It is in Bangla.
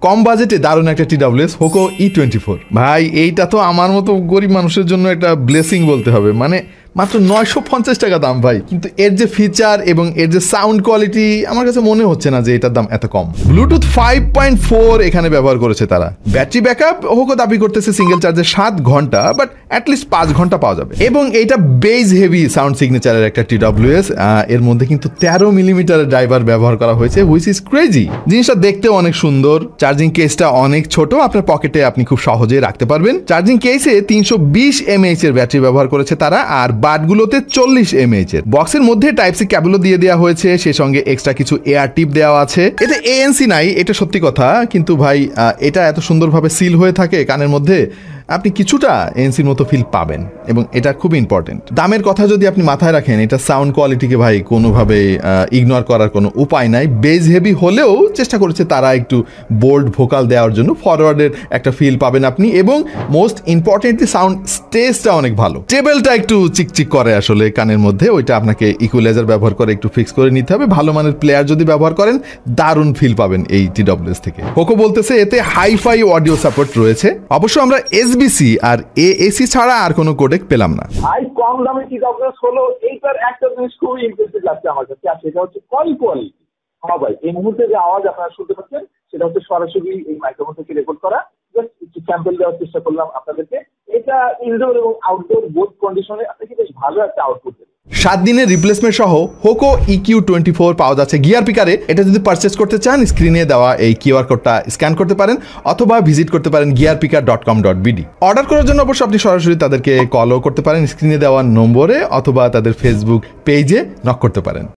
কম বাজেটে দারুণ একটা TWS হোকো E24 ভাই, এইটা তো আমার মতো গরিব মানুষের জন্য একটা ব্লেসিং বলতে হবে। মানে মাত্র 950 টাকা দাম ভাই, কিন্তু এর যে ফিচার এবং এর যে সাউন্ড কোয়ালিটি আমার কাছে মনে হচ্ছে না যে এটার দাম এত কম। ব্লুটুথ 5.4 এখানে ব্যবহার করেছে তারা। ব্যাটারি ব্যাকআপ হোকো দাবি করতেছে সিঙ্গেল চার্জে 7 ঘন্টা, বাট অ্যাটলিস্ট 5 ঘন্টা পাওয়া যাবে। এবং এইটা বেজ হেভি সাউন্ড সিগনেচারের একটা TWS। এর মধ্যে কিন্তু 13 মিলিমিটারের ড্রাইভার ব্যবহার করা হয়েছে, হুইচ ইজ ক্রেজি। জিনিসটা দেখতে অনেক সুন্দর। চার্জিং কেসটা অনেক ছোট, আপনার পকেটে আপনি খুব সহজেই রাখতে পারবেন। চার্জিং কেসে 320 mAh এর ব্যাটারি ব্যবহার করেছে তারা, আর বাটগুলোতে 40 mAh এর। বক্সের মধ্যে টাইপ সি কেবলও দিয়ে দেওয়া হয়েছে, সেই সঙ্গে এক্সট্রা কিছু এয়ার টিপ দেওয়া আছে। এতে ANC নাই, এটা সত্যি কথা, কিন্তু ভাই এটা এত সুন্দরভাবে সিল হয়ে থাকে কানের মধ্যে, আপনি কিছুটা এনসির মতো ফিল পাবেন, এবং এটা খুব ইম্পর্টেন্ট। দামের কথা যদি আপনি মাথায় রাখেন, এটা সাউন্ড কোয়ালিটিকে ভাই কোনোভাবে ইগনোর করার কোনো উপায় নাই। বেজ হেভি হলেও চেষ্টা করেছে তারা একটু বোল্ড ভোকাল দেওয়ার জন্য, ফরওয়ার্ডের একটা ফিল পাবেন আপনি, এবং মোস্ট ইম্পর্টেন্টলি সাউন্ড স্টেজটা অনেক ভালো। টেবলটা একটু চিকচিক করে আসলে কানের মধ্যে, ওইটা আপনাকে ইকুয়ালাইজার ব্যবহার করে একটু ফিক্স করে নিতে হবে। ভালো মানের প্লেয়ার যদি ব্যবহার করেন, দারুণ ফিল পাবেন এই TWS থেকে। হোকো বলতেছে এতে হাইফাই অডিও সাপোর্ট রয়েছে। অবশ্য আমরা SBC আর AAC ছাড়া আর কোনো কোডেক পেলাম না। ভাই কম দামে TWS হলো, এইটার একটা জিনিস খুবই ইম্প্রেসিভ লাগছে আমার কাছে, আর সেটা হচ্ছে কল কোয়ালিটি। হ্যাঁ ভাই, এই মুহূর্তে যে আওয়াজ আপনারা শুনতে পাচ্ছেন সেটা হচ্ছে সরাসরি এই মাইক্রোফোন থেকে রেকর্ড করা। জাস্ট একটু স্যাম্পল দেওয়ার চেষ্টা করলাম আপনাদেরকে। এটা ইনডোর এবং আউটডোর বোথ কন্ডিশনে আপনাকে বেশ ভালো একটা আউটপুট দেবে। 7 দিনের রিপ্লেসমেন্ট সহ হোকো EQ24 পাওয়া যাচ্ছে গিয়ার পিকারে। এটা যদি পারচেস করতে চান, স্ক্রিনে দেওয়া এই কিউআর কোডটা স্ক্যান করতে পারেন, অথবা ভিজিট করতে পারেন gearpicker.com.bd। অর্ডার করার জন্য অবশ্যই আপনি সরাসরি তাদেরকে কলও করতে পারেন স্ক্রিনে দেওয়া নম্বরে, অথবা তাদের ফেসবুক পেজে নক করতে পারেন।